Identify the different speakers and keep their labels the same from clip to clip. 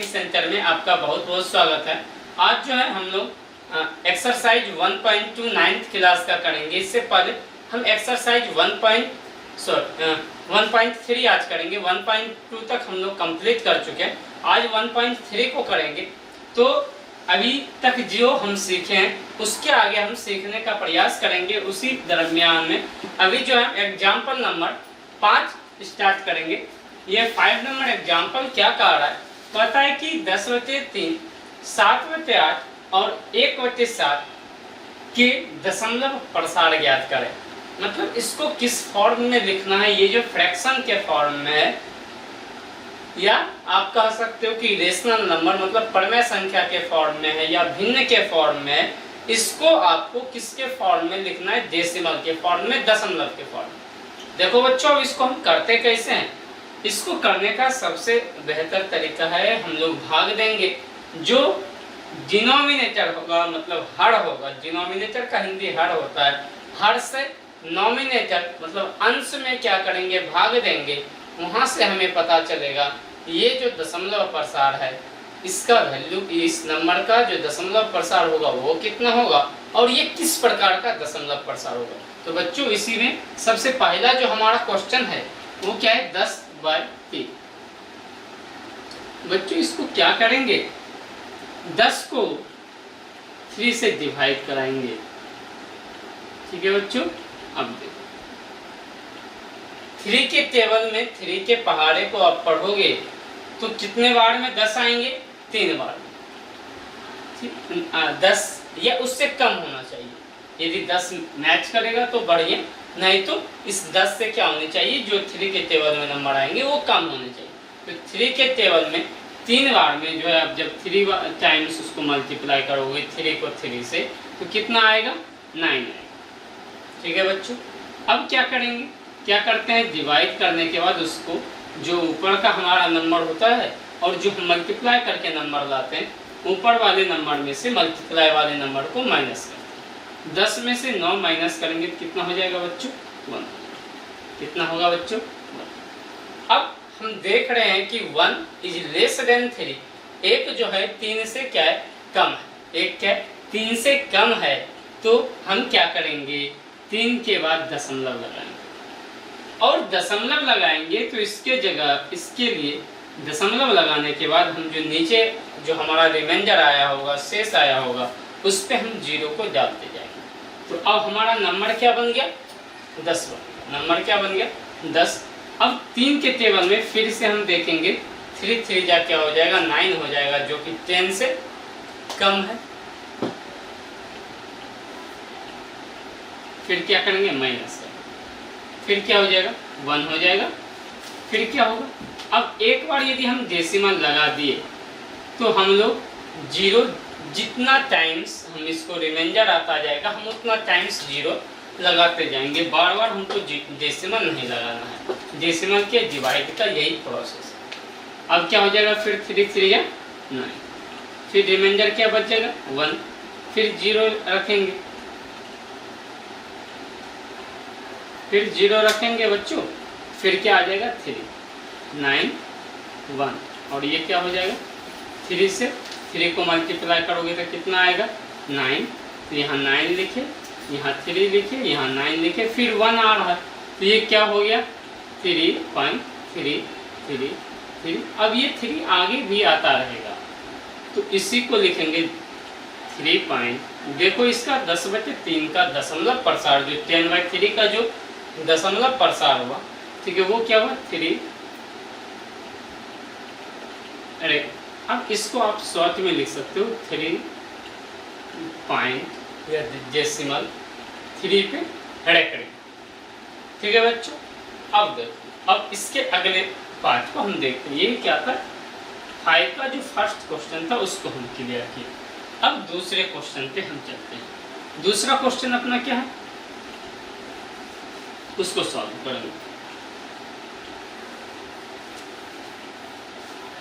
Speaker 1: Centre में आपका बहुत बहुत स्वागत है। आज जो है हम लोग एक्सरसाइज 1.2 9th क्लास का करेंगे। इससे पहले हम एक्सरसाइज 1.3 आज करेंगे। 1.2 तक हम लोग कंप्लीट कर चुके हैं, आज 1.3 को करेंगे। तो अभी तक जो हम सीखे हैं उसके आगे हम सीखने का प्रयास करेंगे। उसी दरमियान में अभी जो है एग्जाम्पल नंबर 5 स्टार्ट करेंगे। ये 5 नंबर एग्जाम्पल क्या कह रहा है, कहता है कि 10/3, 7/8 और 1/7 के दशमलव प्रसार ज्ञात करें। मतलब इसको किस फॉर्म में लिखना है, ये जो फ्रैक्शन के फॉर्म में है, या आप कह सकते हो कि रेशनल नंबर मतलब परमेय संख्या के फॉर्म में है या भिन्न के फॉर्म में है। इसको आपको किसके फॉर्म में लिखना है, डेसिमल के फॉर्म में, दशमलव के फॉर्म में। देखो बच्चों, इसको हम करते कैसे हैं। इसको करने का सबसे बेहतर तरीका है, हम लोग भाग देंगे। जो डिनोमिनेटर होगा मतलब हर होगा, डिनोमिनेटर का हिंदी हर होता है, हर से नोमिनेटर मतलब अंश में क्या करेंगे, भाग देंगे। वहां से हमें पता चलेगा ये जो दशमलव प्रसार है इसका वैल्यू, इस नंबर का जो दशमलव प्रसार होगा वो कितना होगा और ये किस प्रकार का दशमलव प्रसार होगा। तो बच्चों इसी में सबसे पहला जो हमारा क्वेश्चन है वो क्या है, 10/3। बच्चों इसको क्या करेंगे, 10 को 3 से डिवाइड कराएंगे। ठीक है बच्चों, अब देखो 3 के टेबल में 3 के पहाड़े को आप पढ़ोगे तो कितने बार में 10 आएंगे, 3 बार में। 10 या उससे कम होना चाहिए। यदि 10 मैच करेगा तो बढ़िया, नहीं तो इस 10 से क्या होनी चाहिए, जो 3 के टेबल में नंबर आएंगे वो कम होने चाहिए। तो 3 के टेबल में 3 बार में जो है, आप जब 3 टाइम्स उसको मल्टीप्लाई करोगे 3 को 3 से, तो कितना आएगा, 9 आएगा। ठीक है बच्चों, अब क्या करेंगे, क्या करते हैं, डिवाइड करने के बाद उसको जो ऊपर का हमारा नंबर होता है और जो हम मल्टीप्लाई करके नंबर लाते हैं, ऊपर वाले नंबर में से मल्टीप्लाई वाले नंबर को माइनस करते हैं। 10 में से 9 माइनस करेंगे तो कितना हो जाएगा बच्चों, 1। कितना होगा बच्चों, 1। अब हम देख रहे हैं कि 1 इज लेस देन 3। एक जो है 3 से क्या है, कम है। एक क्या है, 3 से कम है। तो हम क्या करेंगे, 3 के बाद दशमलव लगाएंगे और दशमलव लगाएंगे तो इसके जगह, इसके लिए दशमलव लगाने के बाद हम जो नीचे जो हमारा रिमाइंडर आया होगा, शेष आया होगा, उस पे हम 0 को डालते जाएंगे। तो अब हमारा नंबर क्या बन गया, 10 बन गया। नंबर क्या बन गया, 10। अब 3 के टेबल में फिर से हम देखेंगे, 3 3 जा क्या हो जाएगा, 9 हो जाएगा, जो कि 10 से कम है। फिर क्या करेंगे, माइनस करेंगे, फिर क्या हो जाएगा, 1 हो जाएगा। फिर क्या होगा, अब एक बार यदि हम डेसिमल लगा दिए तो हम लोग 0 जितना टाइम्स हम इसको रिमाइंडर आता जाएगा, हम उतना टाइम्स 0 लगाते जाएंगे। बार बार हमको डेसिमल नहीं लगाना है, डेसिमल के डिवाइड का यही प्रोसेस है। अब क्या हो जाएगा, फिर 3 3 या 9, फिर रिमाइंडर क्या बचेगा, 1, फिर 0 रखेंगे, फिर 0 रखेंगे बच्चों, फिर क्या आ जाएगा, 3 9 1, और ये क्या हो जाएगा, 3 से 3 को मल्टीप्लाई करोगे तो कितना आएगा, 9। तो यहाँ 9 लिखे, यहाँ 3 लिखे, यहाँ 9 लिखे, फिर 1 आ रहा है, तो ये क्या हो गया, 3.333। अब ये 3 आगे भी आता रहेगा, तो इसी को लिखेंगे 3 देखो इसका 10/3 का दशमलव प्रसार, जो 10/3 का जो दशमलव प्रसार हुआ, ठीक है, वो क्या हुआ, 3। अरे अब इसको आप शॉर्ट में लिख सकते हो, 3 पॉइंट या डेसिमल 3 पे हड़े करें। ठीक है बच्चों, अब देखो, अब इसके अगले पार्ट को हम देखते हैं। ये क्या था, 5 का जो फर्स्ट क्वेश्चन था उसको हम क्लियर किए। अब दूसरे क्वेश्चन पे हम चलते हैं। दूसरा क्वेश्चन अपना क्या है, उसको सॉल्व करेंगे।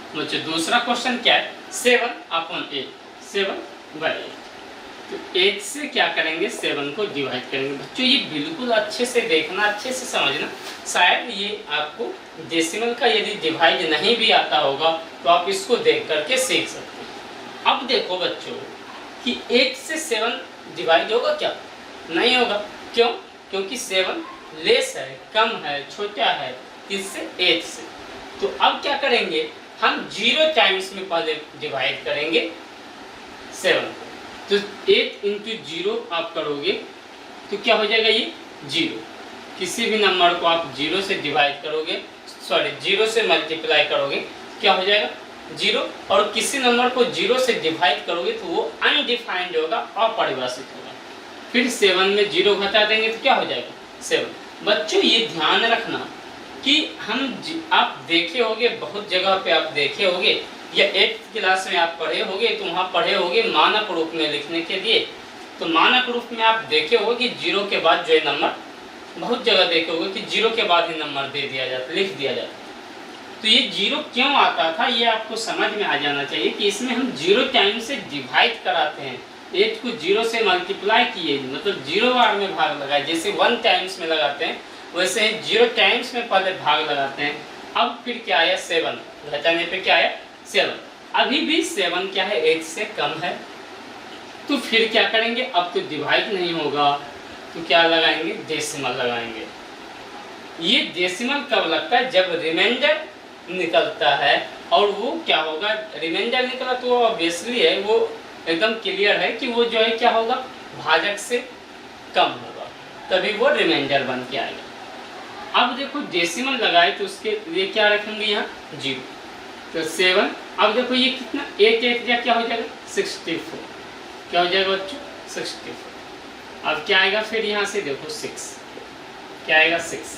Speaker 1: बच्चों दूसरा क्वेश्चन क्या है, 7/8, 7/8। तो 8 से क्या करेंगे 7 को डिवाइड करेंगे। बच्चों ये बिल्कुल अच्छे से देखना, अच्छे से समझना। शायद ये आपको डेसिमल का यदि डिवाइड नहीं भी आता होगा तो आप इसको देख करके सीख सकते हैं। अब देखो बच्चों कि 8 से 7 डिवाइड होगा क्या? नहीं होगा। क्यों? क्योंकि 7 लेस है, कम है, छोटा है इससे 8 से। तो अब क्या करेंगे हम 0 टाइम्स में पहले डिवाइड करेंगे 7। तो 8 इंटू 0 आप करोगे तो क्या हो जाएगा ये 0। किसी भी नंबर को आप 0 से डिवाइड करोगे, सॉरी 0 से मल्टीप्लाई करोगे क्या हो जाएगा 0। और किसी नंबर को 0 से डिवाइड करोगे तो वो अनडिफाइंड होगा, अपरिभाषित होगा। फिर 7 में 0 घटा देंगे तो क्या हो जाएगा 7। बच्चों ये ध्यान रखना कि आप देखे होंगे, बहुत जगह पे आप देखे होंगे या 8th क्लास में आप पढ़े होंगे तो वहाँ पढ़े होंगे मानक रूप में लिखने के लिए। तो मानक रूप में आप देखे होंगे कि 0 के बाद जो है नंबर, बहुत जगह देखे होंगे कि 0 के बाद ही नंबर दे दिया जाता, लिख दिया जाता। तो ये 0 क्यों आता था ये आपको समझ में आ जाना चाहिए कि इसमें हम 0 टाइम से डिवाइड कराते हैं। 8 को 0 से मल्टीप्लाई किए, मतलब 0 बार में भाग लगाए। जैसे 1 टाइम्स में लगाते हैं वैसे 0 टाइम्स में पहले भाग लगाते हैं। अब फिर क्या आया 7, घटाने पे क्या आया 7। अभी भी 7 क्या है 8 से कम है। तो फिर क्या करेंगे, अब तो डिवाइड नहीं होगा तो क्या लगाएंगे डेसिमल लगाएंगे। ये डेसिमल कब लगता है जब रिमाइंडर निकलता है। और वो क्या होगा, रिमाइंडर निकला तो ऑब्वियसली है, वो एकदम क्लियर है कि वो जो है क्या होगा भाजक से कम होगा, तभी वो रिमाइंडर बन के आएगा। अब देखो डेसिमल लगाए तो उसके लिए क्या रखेंगे यहाँ 0। तो 7, अब देखो ये कितना 8 या क्या हो जाएगा 64। क्या हो जाएगा बच्चों 64। अब क्या आएगा फिर यहाँ से देखो 6, क्या आएगा 6।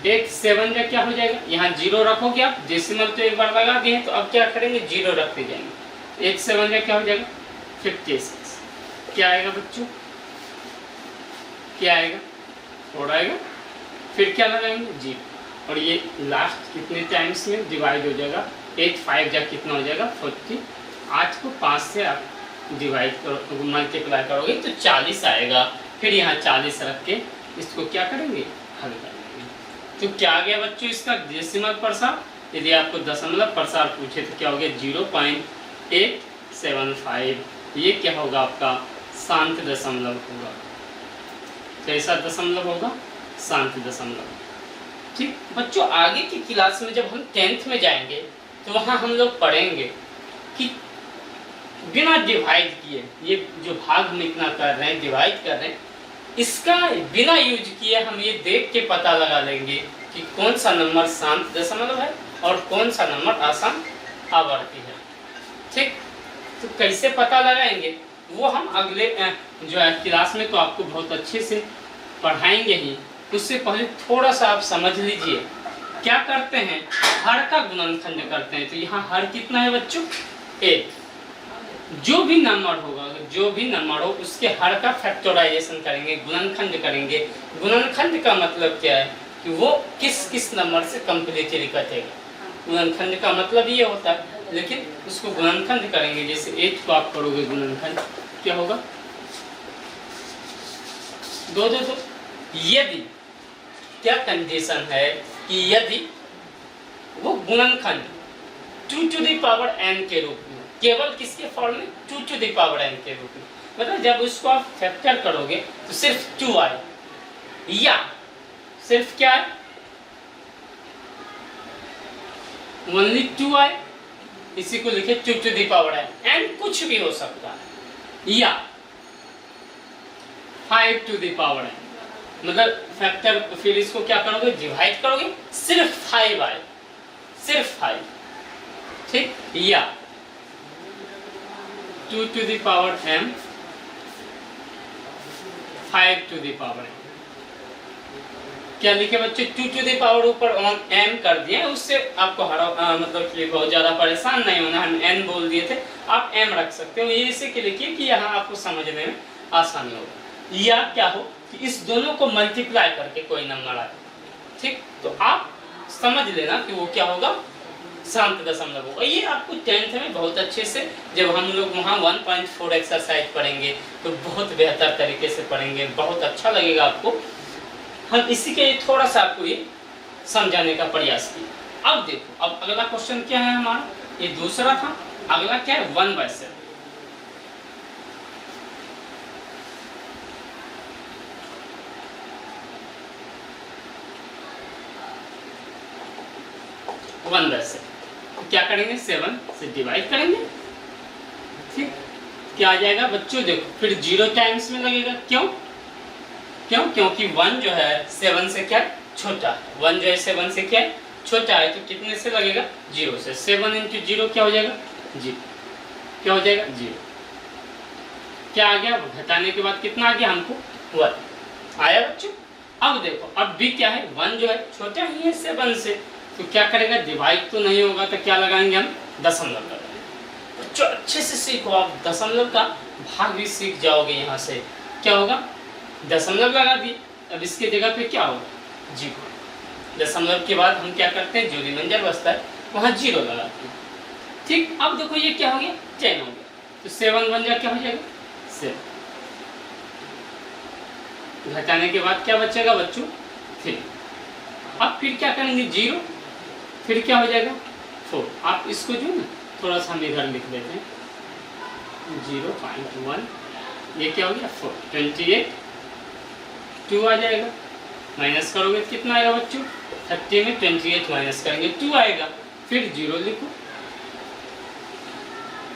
Speaker 1: 8 7 या क्या हो जाएगा, यहाँ 0 रखोगे आप, डेसिमल तो एक बार लगा दिए तो अब क्या करेंगे 0 रखते जाएंगे। 8 7 या क्या हो जाएगा 56। क्या आएगा बच्चों, क्या आएगा 4 आएगा। फिर क्या लगाएंगे 0। और ये लास्ट कितने टाइम्स में डिवाइड हो जाएगा 8 5 या कितना हो जाएगा 40। 8 को 5 से आप डिवाइड करो, मल्टीप्लाई करोगे तो 40 आएगा। फिर यहाँ 40 रख के इसको क्या करेंगे हल करेंगे। तो क्या आ गया बच्चों इसका डेसिमल प्रसार। यदि आपको दशमलव प्रसार पूछे तो क्या हो गया 0.875। ये क्या होगा आपका शांत दशमलव होगा। कैसा दशमलव होगा शांत दशमलव। ठीक बच्चों, आगे की क्लास में जब हम 10th में जाएंगे तो वहाँ हम लोग पढ़ेंगे कि बिना डिवाइड किए ये जो भाग में इतना कर रहे हैं, डिवाइड कर रहे हैं, इसका बिना यूज किए हम ये देख के पता लगा लेंगे कि कौन सा नंबर शांत दशमलव है और कौन सा नंबर आसान आवर्ती है। ठीक, तो कैसे पता लगाएंगे वो हम अगले जो है क्लास में तो आपको बहुत अच्छे से पढ़ाएंगे ही। उससे पहले थोड़ा सा आप समझ लीजिए क्या करते हैं, हर का गुणनखंड करते हैं। तो यहाँ हर कितना है बच्चों 8। जो भी नंबर होगा, जो भी नंबर हो उसके हर का फैक्टराइजेशन करेंगे, गुणनखंड करेंगे। गुणनखंड का मतलब क्या है कि वो किस किस नंबर से कंप्लीटली कटेगा। गुणनखंड का मतलब ये होता है, लेकिन उसको गुणनखंड करेंगे। जैसे 8 को आप करोगे गुणनखंड क्या होगा 2 2 2। यदि क्या कंडीशन है कि यदि वो गुणनखंड 2 to the power n के रूप में, केवल किसके फॉर्म में 2 to the power n के रूप में, मतलब जब उसको आप फैक्टर करोगे तो सिर्फ 2 आए या सिर्फ क्या है ओनली 2 आए, इसी को लिखे 2 to the power n। n कुछ भी हो सकता है, या 5 to the power n, मतलब फैक्टर फिर इसको क्या करोगे डिवाइड करोगे सिर्फ 5 आए, सिर्फ 5। ठीक, या 2 to the power m 5 to the power m। क्या लिखे बच्चे 2 to the power ऊपर m कर दिए, उससे आपको मतलब कि बहुत ज़्यादा परेशान नहीं होना। हम n बोल दिए थे, आप m रख सकते हो। ये इसी के लिखिए कि यहाँ आपको समझने में आसानी होगा। या क्या हो कि इस दोनों को मल्टीप्लाई करके कोई नंबर आए। ठीक, तो आप समझ लेना कि वो क्या होगा शांत दशमलव होगा। ये आपको 10th में बहुत अच्छे से जब हम लोग वहाँ 1.4 एक्सरसाइज पढ़ेंगे तो बहुत बेहतर तरीके से पढ़ेंगे, बहुत अच्छा लगेगा आपको। हम इसी के थोड़ा सा आपको ये समझाने का प्रयास किया। अब देखो, अब अगला क्वेश्चन क्या है हमारा, ये दूसरा था, अगला क्या है 1/7। क्या करेंगे, 7 से डिवाइड करेंगे। ठीक, क्या आ जाएगा बच्चों, देखो फिर 0 टाइम्स में लगेगा। क्यों? क्योंकि 1 जो है 7 से क्या छोटा है, 1 जो है 7 से क्या छोटा है, तो कितने से लगेगा, 0 से। 7 × 0 क्या हो जाएगा, 0। क्या हो जाएगा, 0। क्या आ गया, घटाने के बाद कितना आ गया हमको, 1 आया बच्चों। अब देखो, अब भी क्या है, 1 जो है छोटा ही है 7 से, तो क्या करेगा, डिवाइड तो नहीं होगा, तो क्या लगाएंगे हम, दशमलव लगाएंगे। बच्चों अच्छे से सीखो, आप दशमलव का भाग भी सीख जाओगे। यहाँ से क्या होगा, दशमलव लगा दिए, अब इसके जगह पे क्या होगा, 0। दशमलव के बाद हम क्या करते हैं, जो रिमाइंडर बचता है वहाँ 0 लगाते हैं। ठीक, अब देखो ये क्या हो गया, 10 हो गया, तो 7 बन जा क्या हो जाएगा, 7। घटाने के बाद क्या बचेगा बच्चों, 3। अब फिर क्या करेंगे, 0, फिर क्या हो जाएगा, 4। आप इसको जो ना थोड़ा सा हम इधर लिख देते हैं, 0.1, ये क्या हो गया, 4, 28, 2 आ जाएगा। माइनस करोगे तो कितना आएगा बच्चों, 30 में 28 माइनस करेंगे 2 आएगा। फिर 0 लिखो,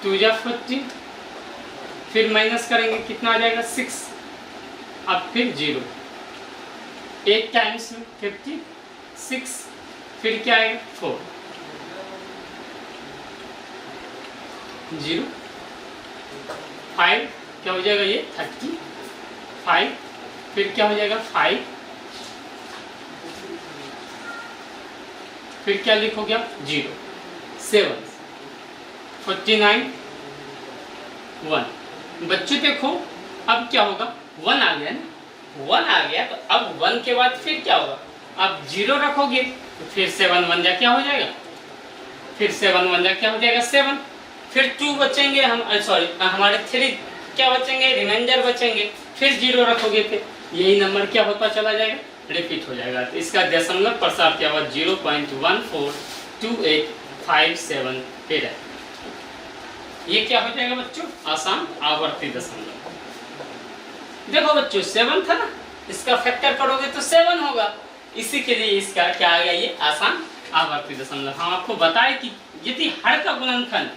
Speaker 1: 2 जा 40, फिर माइनस करेंगे कितना आ जाएगा, 6। अब फिर 0, 8 टाइम्स में 56, फिर क्या आएगा, 4, 0, 5, क्या हो जाएगा ये 35, फिर क्या हो जाएगा 5, फिर क्या लिखोगे आप, 0, 7, 49, 1। बच्चों देखो अब क्या होगा, 1 आ गया ना, 1 आ गया, तो अब 1 के बाद फिर क्या होगा, अब 0 रखोगे तो फिर 7 1 जा क्या हो जाएगा, फिर 7 1 जा क्या हो जाएगा, 7। फिर 2 बचेंगे, हम सॉरी हमारे 3 क्या बचेंगे, रिमाइंडर बचेंगे, फिर 0 रखोगे तो यही नंबर क्या होता चला जाएगा, रिपीट हो जाएगा। तो इसका दशमलव प्रसार क्या हुआ, 0.142857 फिर है। ये क्या हो जाएगा बच्चों, आसान आवर्ती दशमलव। देखो बच्चों 7 था ना, इसका फैक्टर करोगे तो 7 होगा, इसी के लिए इसका क्या आ गया, ये आसान आवर्ती दशमलव। हम आपको बताएं कि यदि हर का गुणनखंड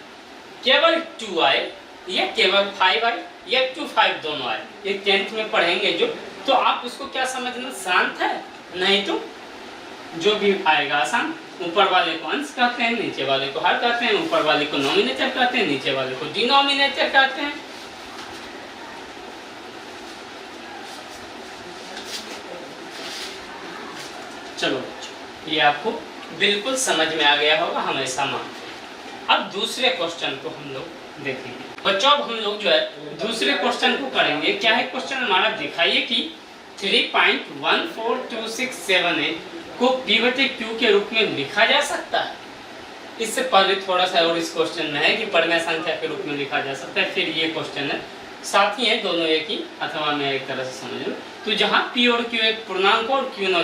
Speaker 1: केवल 2 आए या केवल 5 आए या 2 5 दोनों आए, ये 10th में पढ़ेंगे जो, तो आप उसको क्या समझना, शांत है, नहीं तो जो भी आएगा आसान। ऊपर वाले को अंश कहते हैं, नीचे वाले को हर कहते हैं, ऊपर वाले को नॉमिनेटर कहते हैं, नीचे वाले को डिनोमिनेटर कहते हैं। चलो बच्चों, ये आपको बिल्कुल समझ में आ गया होगा, हम ऐसा मानते हैं। अब दूसरे क्वेश्चन को हम लोग देखेंगे बच्चों। अब हम लोग जो है दूसरे क्वेश्चन को करेंगे। क्या है क्वेश्चन हमारा, दिखाइए कि 3.142678 को P/Q के रूप में लिखा जा सकता है। इससे पहले थोड़ा सा और इस क्वेश्चन में है कि परिमेय संख्या के रूप में लिखा जा सकता है, फिर ये क्वेश्चन है, साथ ही है दोनों एक ही, अथवा मैं एक तरह से समझ लूँ तो जहाँ P और Q एक पूर्णांक और Q ≠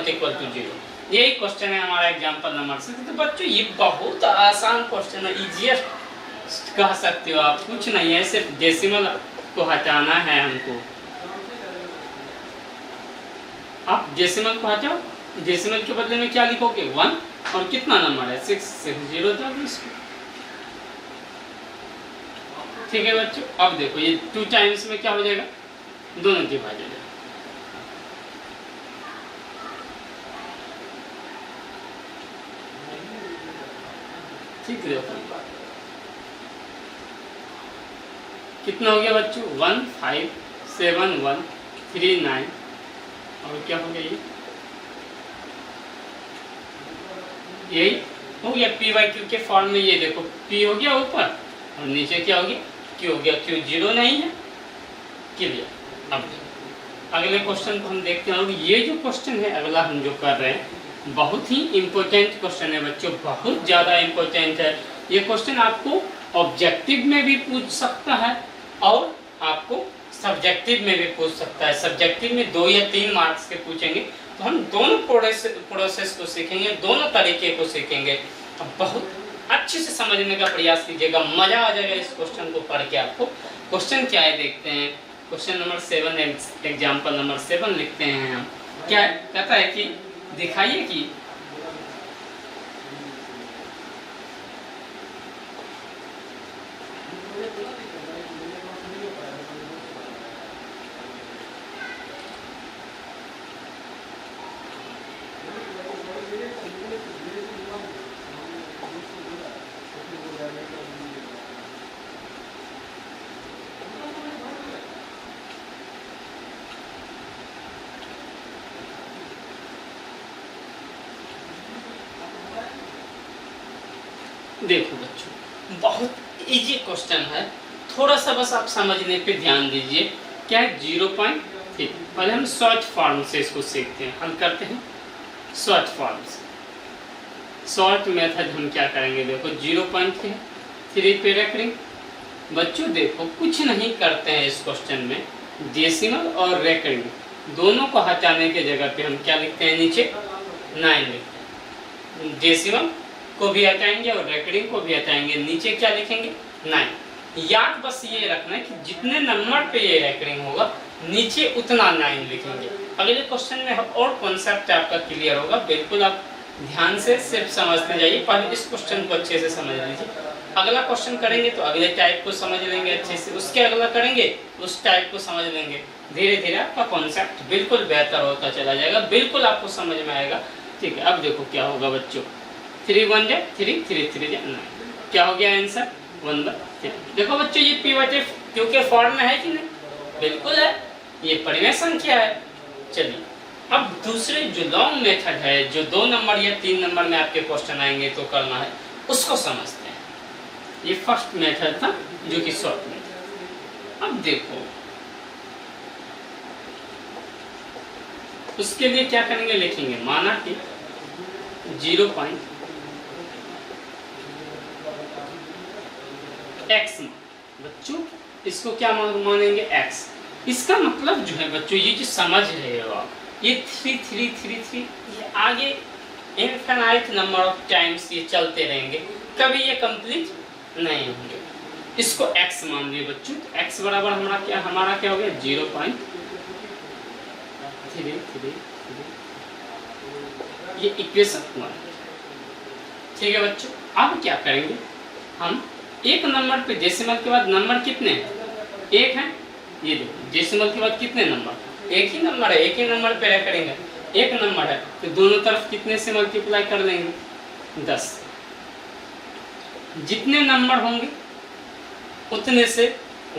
Speaker 1: 0, यही क्वेश्चन है हमारा एग्जाम्पल नंबर 6। तो बच्चों ये बहुत आसान क्वेश्चन है, इजिएस्ट कह सकते हो आप, कुछ नहीं है, सिर्फ डेसिमल को हटाना है हमको। आप डेसिमल को हटाओ, डेसिमल के बदले में क्या लिखोगे, 1, और कितना नंबर है 6 से 0 था इसको। ठीक है बच्चों, अब देखो ये 2 टाइम्स में क्या हो जाएगा, दोनों डिवाइड हो जाएगा। ठीक है, कितना हो गया बच्चों, 1571139, और क्या हो गया, यही हो गया P/Q के फॉर्म में। ये देखो P हो गया ऊपर और नीचे क्या हो गया, Q हो गया। Q 0 नहीं है, क्लियर। अब अगले क्वेश्चन को हम देखते हैं, और ये जो क्वेश्चन है अगला हम जो कर रहे हैं बहुत ही इम्पोर्टेंट क्वेश्चन है बच्चों, बहुत ज़्यादा इम्पोर्टेंट है। ये क्वेश्चन आपको ऑब्जेक्टिव में भी पूछ सकता है और आपको सब्जेक्टिव में भी पूछ सकता है। सब्जेक्टिव में 2 या 3 मार्क्स के पूछेंगे, तो हम दोनों प्रोसेस को सीखेंगे, दोनों तरीके को सीखेंगे। अब बहुत अच्छे से समझने का प्रयास कीजिएगा, मजा आ जाएगा इस क्वेश्चन को पढ़ के। आपको क्वेश्चन क्या है देखते हैं। क्वेश्चन नंबर 7, एग्जाम्पल नंबर 7 लिखते हैं हम। क्या कहता है कि दिखाइए कि देखो बच्चों, बहुत इजी क्वेश्चन है, थोड़ा सा बस आप समझने पे ध्यान दीजिए। क्या है 0.3। पहले हम शॉर्ट फॉर्म से इसको सीखते हैं, हम करते हैं शॉर्ट फॉर्म से। शॉर्ट मेथड हम क्या करेंगे, देखो 0.3 पे रेकरिंग। बच्चों देखो कुछ नहीं करते हैं इस क्वेश्चन में, डेसिमल और रेकरिंग दोनों को हटाने के जगह पे हम क्या लिखते हैं, नीचे 9 लिखते हैं। डेसिमल को भी हटाएंगे और रेकरिंग को भी हटाएंगे, नीचे क्या लिखेंगे 9। याद बस ये रखना है कि जितने नंबर पे ये रेकरिंग होगा नीचे उतना 9 लिखेंगे। अगले क्वेश्चन में और कॉन्सेप्ट आपका क्लियर होगा, बिल्कुल आप ध्यान से सिर्फ समझते जाइए। पहले इस क्वेश्चन को अच्छे से समझ लीजिए, अगला क्वेश्चन करेंगे तो अगले टाइप को समझ लेंगे अच्छे से, उसके अगला करेंगे उस टाइप को समझ लेंगे। धीरे धीरे आपका कॉन्सेप्ट बिल्कुल बेहतर होता चला जाएगा, बिल्कुल आपको समझ में आएगा। ठीक है, अब देखो क्या होगा बच्चों, 3 1 जा 3, 3 3 जा 9। क्या हो गया आंसर 1/3। देखो बच्चों ये P/F Q के फॉर्म में है कि नहीं, बिल्कुल है, ये परिमेय संख्या है। चलिए अब दूसरे जो लॉन्ग मेथड है, जो 2 नंबर या 3 नंबर में आपके क्वेश्चन आएंगे तो करना है, उसको समझते हैं। ये फर्स्ट मेथड था जो कि शॉर्ट मेथड। अब देखो उसके लिए क्या करेंगे, लिखेंगे माना कि 0.x बच्चों, इसको क्या मानेंगे x। इसका मतलब जो है बच्चों, ये जो समझ रहे हो आप, ये 3 3 3 3 ये आगे इनफिनाइट नंबर ऑफ टाइम्स ये चलते रहेंगे, कभी ये कंप्लीट नहीं होंगे। इसको x मान लिए बच्चों, तो x बराबर हमारा क्या हो गया 0.3 ये इक्वेशन 1। ठीक है बच्चों, अब क्या करेंगे हम, एक नंबर पे डेसिमल के बाद नंबर कितने हैं, 1 है। ये देखो डेसिमल के बाद कितने नंबर, एक ही नंबर है, एक ही नंबर पे करेंगे, 1 नंबर है तो दोनों तरफ कितने से मल्टीप्लाई कर देंगे 10। जितने नंबर होंगे उतने से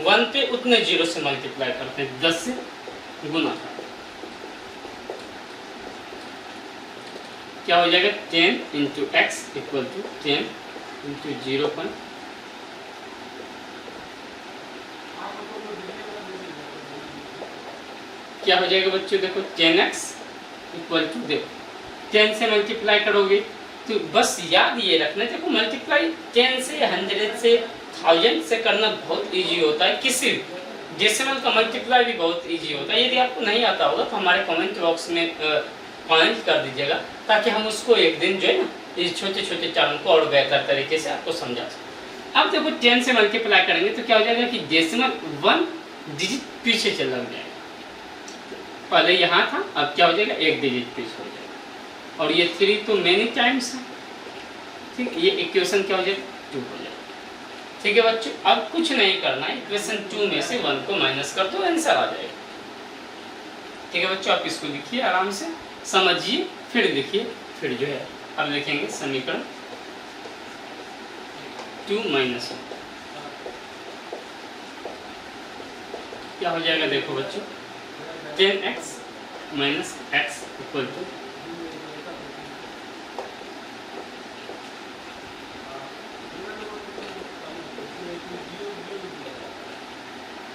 Speaker 1: 1 पे उतने 0 से मल्टीप्लाई करते हैं, 10 से गुना करते हैं। क्या हो जाएगा 10 × x = 10 × 0. क्या हो जाएगा बच्चों, देखो 10x = देखो 10 से मल्टीप्लाई करोगे तो बस याद ये रखना, देखो मल्टीप्लाई 10 से 100 से 1000 से करना बहुत इजी होता है। किसी डेसिमल का मल्टीप्लाई भी बहुत इजी होता है। यदि आपको नहीं आता होगा तो हमारे कमेंट बॉक्स में कमेंट कर दीजिएगा, ताकि हम उसको एक दिन जो है ना इस छोटे छोटे टर्म को और बेहतर तरीके से आपको समझा सकें। अब देखो 10 से मल्टीप्लाई करेंगे तो क्या हो जाएगा कि डेसिमल 1 डिजिट पीछे चला जाएगा। पहले यहाँ था, अब क्या हो जाएगा 1 डिजिट पीछे हो जाएगा। और ये 3 तो मेनी टाइम्स है, ठीक। ये इक्वेशन क्या हो जाएगा 2 हो जाएगा। ठीक है बच्चों, अब कुछ नहीं करना है, इक्वेशन 2 में से 1 को माइनस कर दो, आंसर आ जाएगा। ठीक है बच्चों, आप इसको लिखिए आराम से, समझिए, फिर लिखिए, फिर जो है अब लिखेंगे समीकरण 2 - 1। क्या हो जाएगा देखो बच्चों, 10x - x =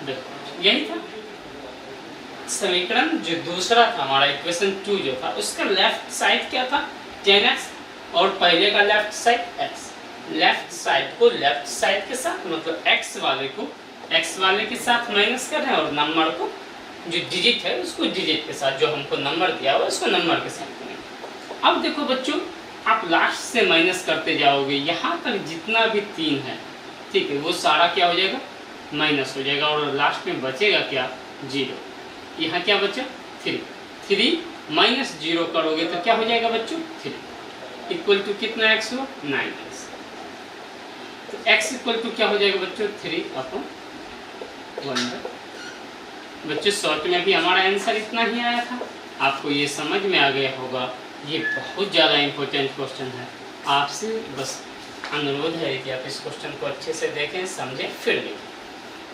Speaker 1: देखो यही था समीकरण। जो दूसरा था हमारा इक्वेशन 2 जो था, उसका लेफ्ट साइड क्या था 10x और पहले का left side x, left side को लेफ्ट साइड के साथ मतलब x वाले को x वाले के साथ माइनस कर रहे हैं और नंबर को जो डिजिट है उसको डिजिट के साथ, जो हमको नंबर दिया हुआ उसको नंबर के साथ करेंगे। अब देखो बच्चों, आप लास्ट से माइनस करते जाओगे, यहाँ तक जितना भी 3 है, ठीक है, वो सारा क्या हो जाएगा, माइनस हो जाएगा और लास्ट में बचेगा क्या, 0। यहाँ क्या बचा, 3 माइनस 0 करोगे तो क्या हो जाएगा बच्चों, 3 इक्वल टू कितना x हुआ, 9x। तो x इक्वल टू क्या हो जाएगा बच्चों, 3/1। बच्चों शॉर्ट में भी हमारा आंसर इतना ही आया था, आपको ये समझ में आ गया होगा। ये बहुत ज़्यादा इम्पोर्टेंट क्वेश्चन है, आपसे बस अनुरोध है कि आप इस क्वेश्चन को अच्छे से देखें, समझें, फिर लिखें।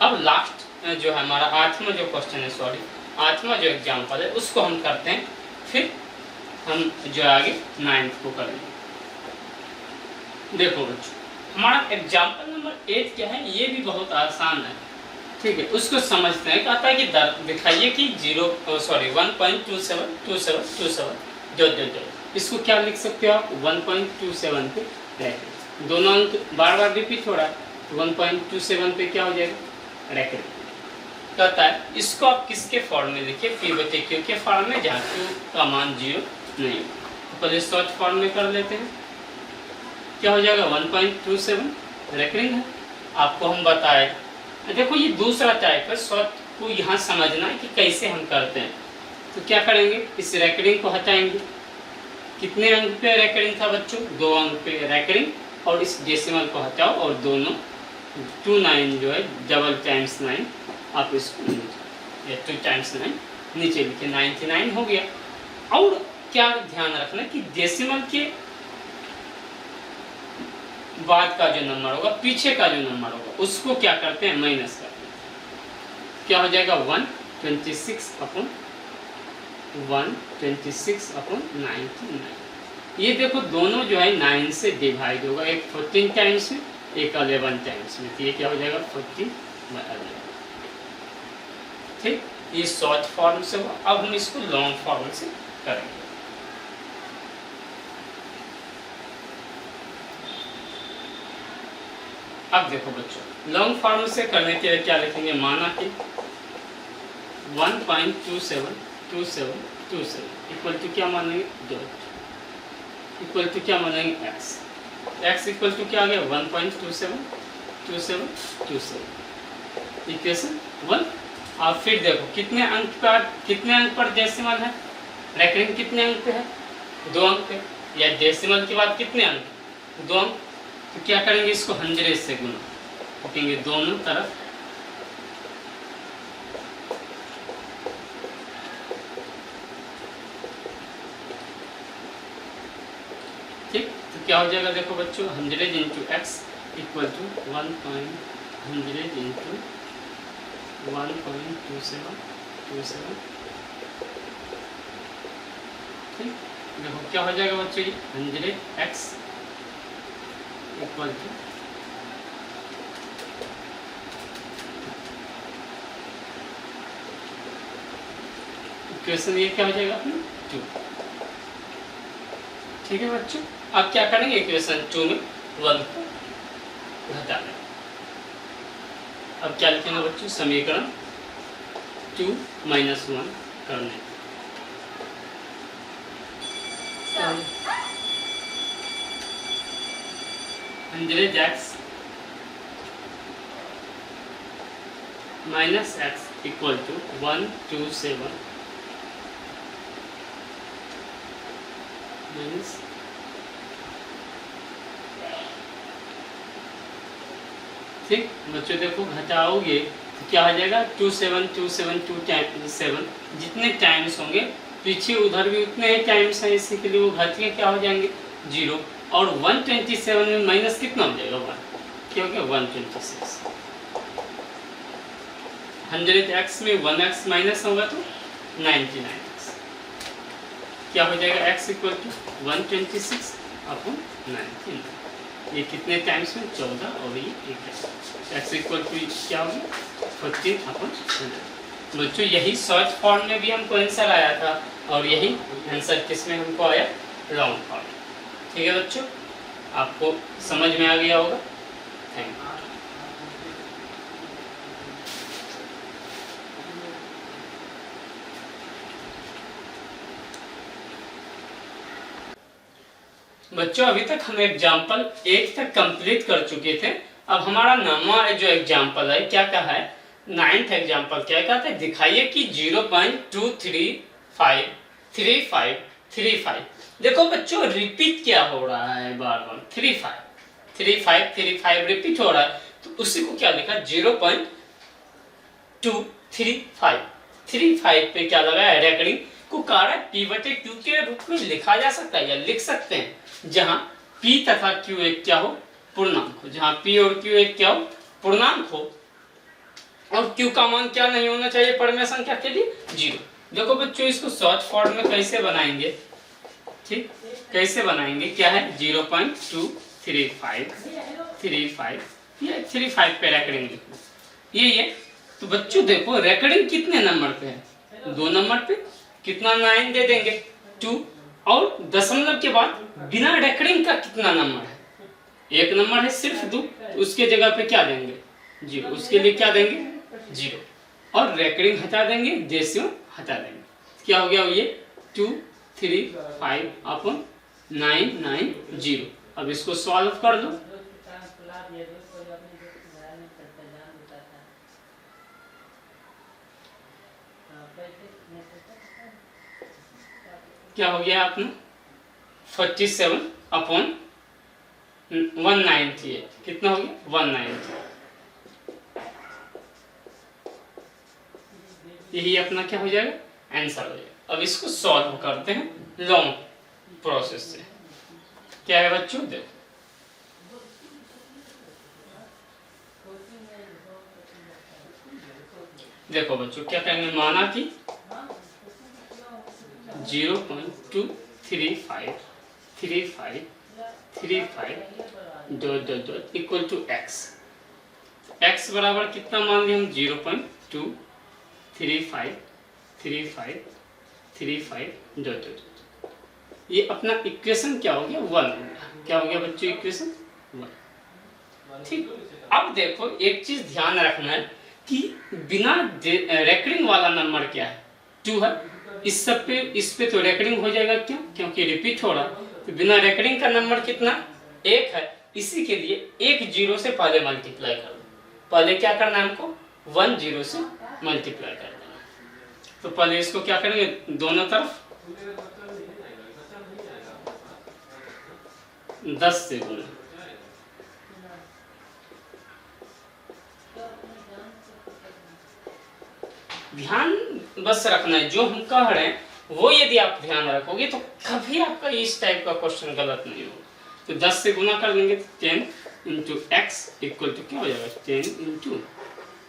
Speaker 1: अब लास्ट जो है हमारा 8वां जो क्वेश्चन है, 8वां जो एग्जाम्पल है उसको हम करते हैं, फिर हम जो आगे 9th को करेंगे। देखो बच्चों, हमारा एग्जाम्पल नंबर 8 क्या है, ये भी बहुत आसान है, ठीक है, उसको समझते हैं। कहता है कि दिखाइए कि 1.272727 इसको क्या लिख सकते हो आप, 1.27 पे रैकेट, दोनों अंक बार बार रिपीट हो रहा है, 1.27 पे क्या हो जाएगा, रैकेट। कहता है इसको आप किसके फॉर्म में लिखिए, P/Q के फॉर्म में, जहाँ Q का मान 0 नहीं। तो पहले शॉर्ट फॉर्म में कर लेते हैं, क्या हो जाएगा, 1.27 रैकेटिंग है, आपको हम बताए। देखो ये दूसरा टाइप है, शॉर्ट को यहाँ समझना है कि कैसे हम करते हैं। तो क्या करेंगे, इस रैकेटिंग को हटाएंगे, कितने अंक पे रैकेटिंग था बच्चों, 2 अंक पे रैकेटिंग, और इस डेसिमल को हटाओ और दोनों 2 9 जो है डबल टाइम्स 9, आप इसको नीचे, या 2 टाइम्स 9 नीचे लिखे, 99 हो गया। और क्या ध्यान रखना कि डेसिमल के बाद का जो नंबर होगा, पीछे का जो नंबर होगा, उसको क्या करते हैं, माइनस करते हैं। क्या हो जाएगा, 126/99। ये देखो दोनों जो है 9 से डिवाइड होगा, एक 14 टाइम्स में, एक 11 टाइम्स में, तो ये क्या हो जाएगा, 14/11। ठीक, ये शॉर्ट फॉर्म से हुआ। अब हम इसको लॉन्ग फॉर्म से करेंगे। अब देखो बच्चों, लॉन्ग फॉर्म से करने के लिए क्या लिखेंगे, माना कि 1.272727 इक्वल टू क्या मानेंगे, डॉट इक्वल टू क्या मानेंगे, x इक्वल टू क्या आ गया, 1.272727 इक्वेशन 1। अब फिर देखो कितने अंक पर डेसिमल है, रैकेटिंग कितने अंक पे है, 2 अंक पे, या डेसिमल के बाद कितने अंक, 2 अंक। तो क्या करेंगे, इसको 100 से गुना करेंगे दोनों तरफ, ठीक। तो क्या हो जाएगा, देखो बच्चों, 100 × x इक्वल टू 1.100 × 1.2727, ठीक। देखो क्या हो जाएगा बच्चों, ये 100x इक्वल टू इक्वेशन ये क्या हो जाएगा अपना 2, ठीक है बच्चों। अब क्या करेंगे, इक्वेशन 2 में 1 को घटा लें। अब क्या लिखेंगे बच्चों, समीकरण 2 - 1 करने, 100x minus x equal to 127 minus ठीक बच्चों, देखो घटाओगे तो क्या हो जाएगा, 27272 जितने टाइम्स होंगे पीछे उधर भी उतने ही टाइम्स हैं, इसी के लिए वो घट के क्या हो जाएंगे, 0। और 127 में माइनस कितना हो जाएगा, 1, क्या हो गया, 126। 100x में 1x माइनस होगा तो 99x, क्या हो जाएगा, x इक्वल टू 126/99। ये कितने टाइम्स में, 14, और ये 1 है। x इक्वल टू क्या होगा, 14/100। बच्चों यही शॉर्ट फॉर्म में भी हमको आंसर आया था, और यही आंसर किस में हमको आया, लॉन्ग फॉर्म। ठीक है बच्चों, आपको समझ में आ गया होगा। Thank you. बच्चों अभी तक हम एग्जाम्पल 1 तक कंप्लीट कर चुके थे। अब हमारा नवा जो एग्जाम्पल है क्या कहा है, 9th एग्जाम्पल क्या कहता है, दिखाइए कि 0.2353535। देखो बच्चों रिपीट क्या हो रहा है, बार बार 35 रिपीट हो रहा है, तो उसी को क्या लिखा 0.235 पे क्या लगा है, रेकरिंग को कारक p/2 के रूप में लिखा जा सकता है या लिख सकते हैं, जहां p तथा q एक क्या हो, पूर्णांक हो, जहां p और q एक क्या हो, पूर्णांक हो, और q का मान क्या नहीं होना चाहिए परमेय संख्या के लिए, 0। देखो बच्चों इसको शॉर्ट फॉर्म में कैसे बनाएंगे, ठीक कैसे बनाएंगे, क्या है 0.23535, ये 35 पे रेकरिंग लिखो, ये तो बच्चों देखो रेकरिंग कितने नंबर पे है, 2 नंबर पे, कितना 9 दे देंगे 2, और दशमलव के बाद बिना रेकरिंग का कितना नंबर है, 1 नंबर है सिर्फ 2, तो उसके जगह पे क्या देंगे 0, उसके लिए क्या देंगे 0, और रेकरिंग हटा देंगे, डेसिमल हटा देंगे, क्या हो गया ये 235/990। अब इसको सॉल्व कर दो, क्या हो गया आपने 47/198, कितना हो गया 190, यही अपना क्या हो जाएगा आंसर हो जाएगा। अब इसको सॉल्व करते हैं लॉन्ग प्रोसेस से, क्या है बच्चों देखो बच्चों क्या कहेंगे, माना कि 0.23535 इक्वल टू x, x बराबर कितना मान लिया हम 0.23535 ये अपना इक्वेशन क्या हो गया 1 हो गया, क्या हो गया बच्चों इक्वेशन 1, ठीक। अब देखो एक चीज ध्यान रखना है कि बिना रेकरिंग वाला नंबर क्या है 2 है, इस पे तो रेकरिंग हो जाएगा, क्यों, क्योंकि रिपीट हो रहा, तो बिना रेकरिंग का नंबर कितना 1 है, इसी के लिए 1 0 से पहले मल्टीप्लाई कर दो, पहले क्या करना है हमको 1 0 से मल्टीप्लाई कर देना, तो पहले इसको क्या करेंगे दोनों तरफ 10 से गुना, ध्यान बस रखना है जो हम कह रहे हैं वो यदि आप ध्यान रखोगे तो कभी आपका इस टाइप का क्वेश्चन गलत नहीं होगा। तो 10 से गुना कर देंगे तो 10 इंटू एक्स इक्वल टू क्या हो जाएगा 10 इंटू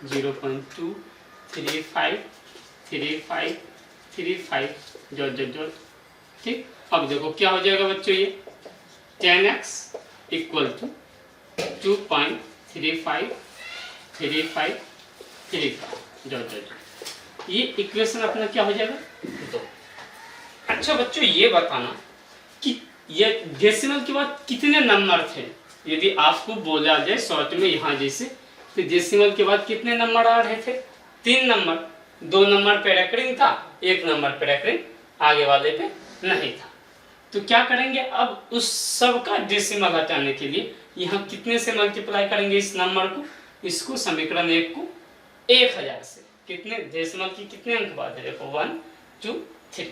Speaker 1: 0.23535 डॉट, ठीक। अब देखो क्या हो जाएगा बच्चों, ये 10x इक्वल टू 2.3535 डॉट, ये इक्वेशन अपना क्या हो जाएगा 2। अच्छा बच्चों ये बताना कि ये डेसिमल के बाद कितने नंबर थे, यदि आपको बोला जाए शॉर्ट में यहाँ जैसे, तो डेसिमल के बाद कितने नंबर आ रहे थे 3 नंबर, 2 नंबर पे रेकरिंग था, 1 नंबर पे रेकरिंग आगे वाले पे नहीं था, तो क्या करेंगे अब उस सब का डेसिमल हटाने के लिए यहाँ कितने से मल्टीप्लाई करेंगे इस नंबर को, इसको समीकरण 1 को 1000 से, कितने डेसिमल की कितने अंक बाद है देखो 1 2 3,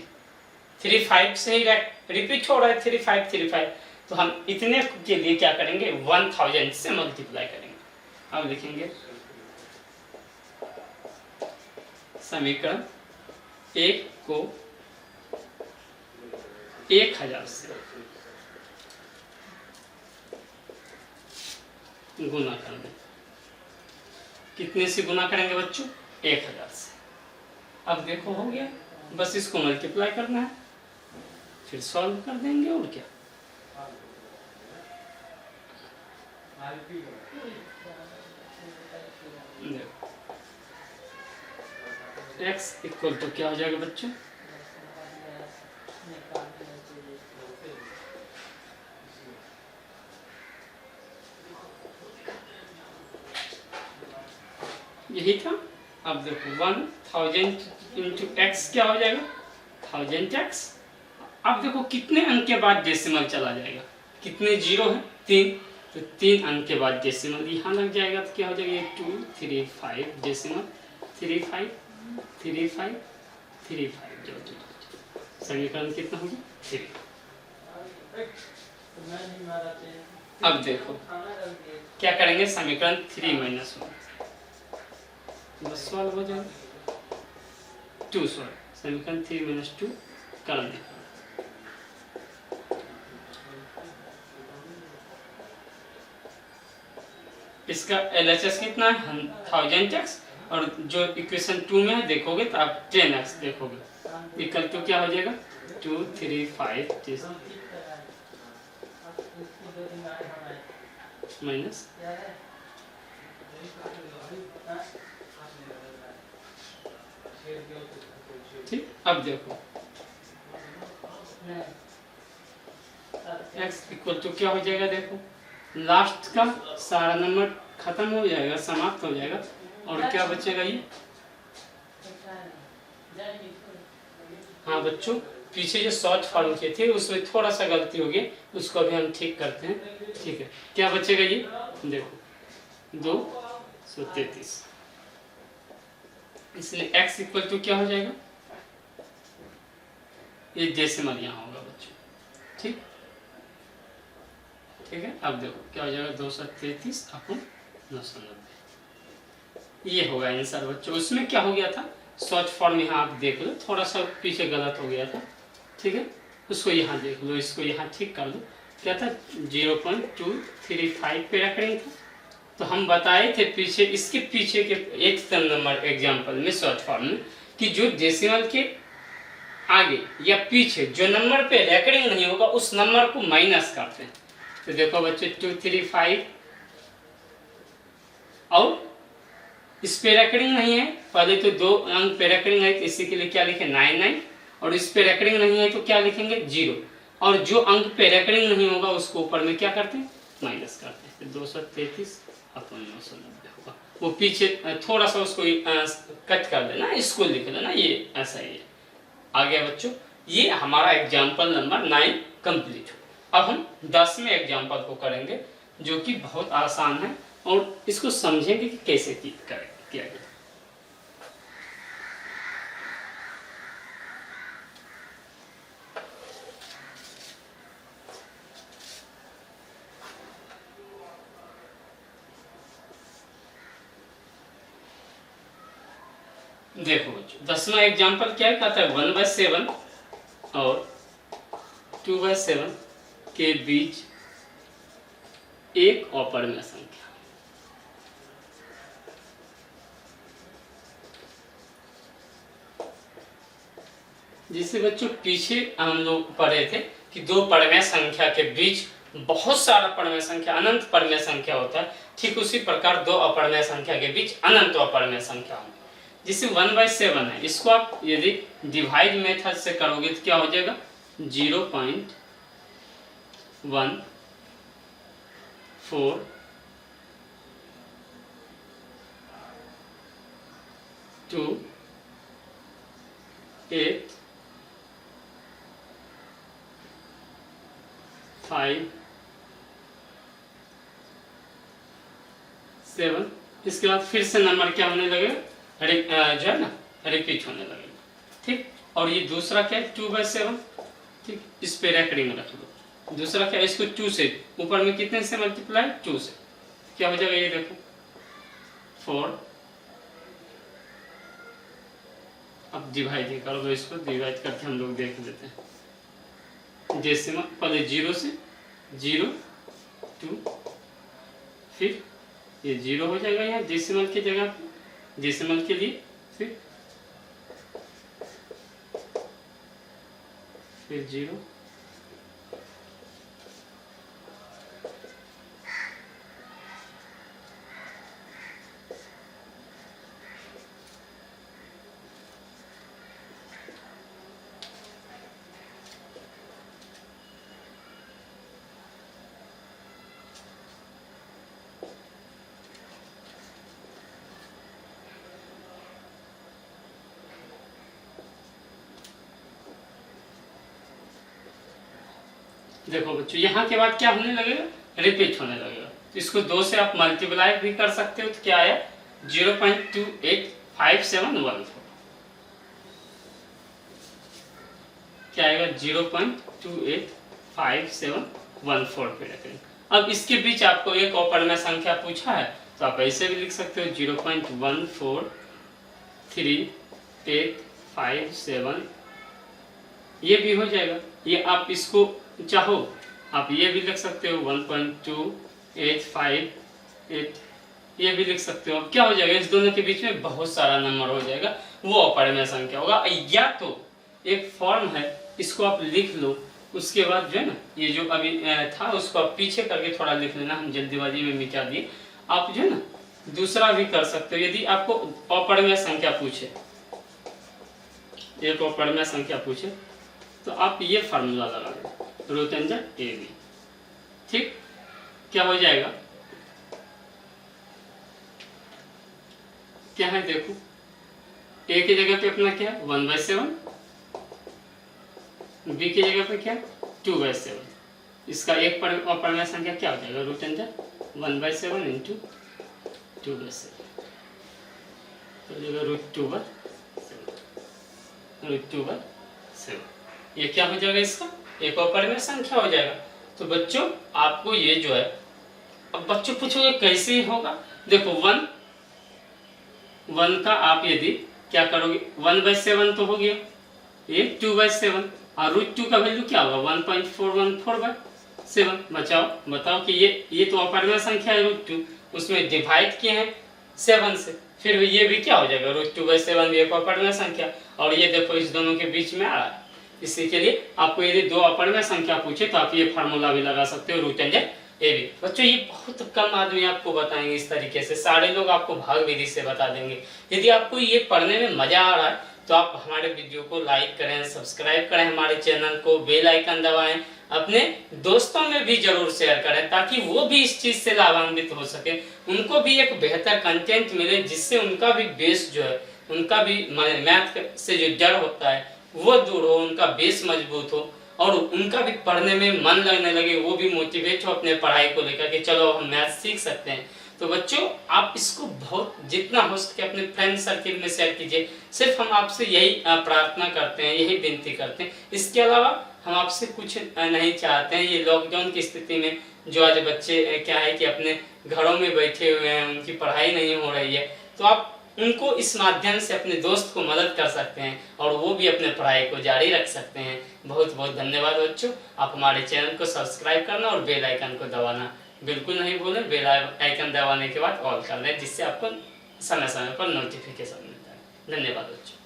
Speaker 1: 35 से ही रिपीट हो रहा है 35, तो हम इतने के लिए क्या करेंगे 1000 से मल्टीप्लाई करेंगे। अब लिखेंगे समीकरण 1 को 1000 से गुना करना, कितने से गुना करेंगे बच्चों 1000 से। अब देखो हो गया, बस इसको मल्टीप्लाई करना है, फिर सॉल्व कर देंगे और क्या। x इक्वल टू क्या हो जाएगा बच्चों यही था। अब देखो 1000 इंटू एक्स क्या हो जाएगा 1000x। अब देखो कितने अंक के बाद डेसिमल चला जाएगा, कितने जीरो है 3, तो 3 अंक के बाद डेसिमल यहाँ लग जाएगा, तो क्या हो जाएगा 235 डेसिमल 35 35 35 जो समीकरण कितना होगा 3। अब देखो क्या करेंगे समीकरण 3 माइनस 1 बस सॉल्व हो जाएगा 2 सॉल्व समीकरण 3 माइनस 2 कर दें। इसका LHS कितना है 1000x और जो इक्वेशन 2 में है देखोगे तो आप 10x देखोगे इक्वल टू क्या हो जाएगा 235 माइनस ठीक। अब देखो x इक्वल टू क्या हो जाएगा, देखो लास्ट का सारा नंबर खत्म हो जाएगा समाप्त हो जाएगा और क्या बचेगा ये। हाँ बच्चों पीछे जो शॉर्ट फॉर्म किए थे उसमें थोड़ा सा गलती हो गई, उसको अभी हम ठीक करते हैं। ठीक है क्या बचेगा ये देखो 233, इसलिए x इक्वल टू क्या हो जाएगा ये डेसिमल यहाँ होगा बच्चों। ठीक ठीक है। अब देखो क्या हो जाएगा 233 अपॉन 990 ये होगा आंसर बच्चों। उसमें क्या हो गया था शॉर्ट फॉर्म यहाँ आप देख लो थोड़ा सा पीछे गलत हो गया था। ठीक है उसको यहाँ देख लो, इसको यहाँ ठीक कर लो। क्या था 0.235 पे रख रही था, तो हम बताए थे पीछे इसके पीछे के एक नंबर एग्जाम्पल में शॉर्ट फॉर्म में कि जो डेसिमल के आगे या पीछे जो नंबर पे रेकरिंग नहीं होगा उस नंबर को माइनस करते हैं। तो देखो बच्चे 235 और इस पे रेकरिंग नहीं है, पहले तो 2 अंक पे रेकरिंग है तो इसी के लिए क्या लिखे 99 और इस पे रेकरिंग नहीं है तो क्या लिखेंगे 0 और जो अंक पे रेकरिंग नहीं होगा उसको ऊपर में क्या करते हैं माइनस करते हैं। 233 अपॉन 990 होगा। वो पीछे थोड़ा सा उसको कट कर देना, इसको लिख लेना, ये ऐसा ही है। आ गया बच्चों, ये हमारा एग्जाम्पल नंबर 9 कंप्लीट हो। अब हम 10वें एग्जाम्पल को करेंगे जो कि बहुत आसान है और इसको समझेंगे कि कैसे किया गया। देखो बच्चों 10वां एग्जाम्पल क्या कहता है 1/7 और 2/7 के बीच एक अपरिमेय संख्या। जिसे बच्चों पीछे हम लोग पढ़े थे कि 2 परमेय संख्या के बीच बहुत सारा परमेय संख्या अनंत परमेय संख्या होता है, ठीक उसी प्रकार 2 अपरमेय संख्या के बीच अनंत अपरमेय संख्या होगी। जिसे 1/7 है इसको आप यदि डिवाइड मेथड से करोगे तो क्या हो जाएगा 0.42857। इसके बाद फिर से नंबर क्या होने लगेगा जो है ना रिपीट होने लगेगा। ठीक और ये दूसरा क्या है 2/7। ठीक इस पे रेकरिंग रख लो। दूसरा क्या है इसको 2 से ऊपर में कितने से मल्टीप्लाई 2 से क्या हो जाएगा ये देखो 4। अब डिवाइड कर दो, इसको डिवाइड करके हम लोग देख लेते हैं। डेसिमल पहले 0 से 0 2 फिर ये 0 हो जाएगा यहाँ डेसिमल की जगह पे, डेसिमल के लिए फिर 0 देखो बच्चों यहाँ के बाद क्या होने लगेगा, रिपीट होने लगेगा। तो इसको 2 से आप मल्टीप्लाई भी कर सकते हो, तो क्या आया 0.285714, क्या आएगा 0.285714 पे रखेंगे। अब इसके बीच आपको एक अपरिमेय संख्या पूछा है, तो आप ऐसे भी लिख सकते हो 0.143857, ये भी हो जाएगा। ये आप इसको चाहो आप ये भी लिख सकते हो 1.2858, ये भी लिख सकते हो। अब क्या हो जाएगा, इस दोनों के बीच में बहुत सारा नंबर हो जाएगा, वो अपरिमेय संख्या होगा। या तो एक फॉर्म है, इसको आप लिख लो, उसके बाद जो है ना ये जो अभी था उसको आप पीछे करके थोड़ा लिख लेना, हम जल्दीबाजी में मिटा दिए। आप जो है ना दूसरा भी कर सकते हो, यदि आपको अपरिमेय संख्या पूछे, एक अपरिमेय संख्या पूछे, तो आप ये फार्मूला लगा लो, रूट अंडर ए बी। ठीक, क्या हो जाएगा, क्या है देखो, ए की जगह पे अपना क्या है 1/7, बी की जगह पे क्या 2/7, इसका एक अपरिमेय संख्या क्या हो जाएगा, रूट अंडर 1/7 इंटू 2/7, तो रूट 2/7, ये क्या हो जाएगा, इसका एक अपरिमेय संख्या हो जाएगा। तो बच्चों आपको ये जो है, अब बच्चों पूछोगे कैसे होगा, देखो 1 का आप यदि क्या करोगे 1/7 तो हो गया, ये 2/7, और रूट 2 का वैल्यू क्या होगा 1.414/7। बताओ कि ये तो अपरिमेय संख्या है रूट 2, उसमें डिवाइड किए हैं 7 से, फिर ये भी क्या हो जाएगा रूट 2/7 भी एक अपरिमेय संख्या, और ये देखो इस दोनों के बीच में आ रहा है। इसी के लिए आपको यदि 2 अपरिमेय संख्या पूछे तो आप ये फार्मूला भी लगा सकते हो, रूट अंडर ए बी। बच्चों ये बहुत कम आदमी आपको बताएंगे इस तरीके से, सारे लोग आपको भाग विधि से बता देंगे। यदि आपको ये पढ़ने में मजा आ रहा है तो आप हमारे वीडियो को लाइक करें, सब्सक्राइब करें हमारे चैनल को, बेल आइकन दबाएं, अपने दोस्तों में भी जरूर शेयर करें, ताकि वो भी इस चीज से लाभान्वित हो सके, उनको भी एक बेहतर कंटेंट मिले, जिससे उनका भी बेस जो है, उनका भी मैथ से जो डर होता है वो दूर हो, उनका बेस मजबूत हो, और उनका भी पढ़ने में मन लगने लगे, वो भी मोटिवेट हो अपने पढ़ाई को लेकर के, चलो हम मैथ सीख सकते हैं। तो बच्चों आप इसको बहुत जितना हो सके अपने फ्रेंड सर्किल में शेयर कीजिए। सिर्फ हम आपसे यही प्रार्थना करते हैं, यही विनती करते हैं, इसके अलावा हम आपसे कुछ नहीं चाहते हैं। ये लॉकडाउन की स्थिति में जो आज बच्चे क्या है कि अपने घरों में बैठे हुए हैं, उनकी पढ़ाई नहीं हो रही है, तो आप उनको इस माध्यम से अपने दोस्त को मदद कर सकते हैं, और वो भी अपने पढ़ाई को जारी रख सकते हैं। बहुत बहुत धन्यवाद बच्चों, आप हमारे चैनल को सब्सक्राइब करना और बेल आइकन को दबाना बिल्कुल नहीं भूलें। बेल आइकन दबाने के बाद ऑल कर दें, जिससे आपको समय समय पर नोटिफिकेशन मिलता है। धन्यवाद बच्चों।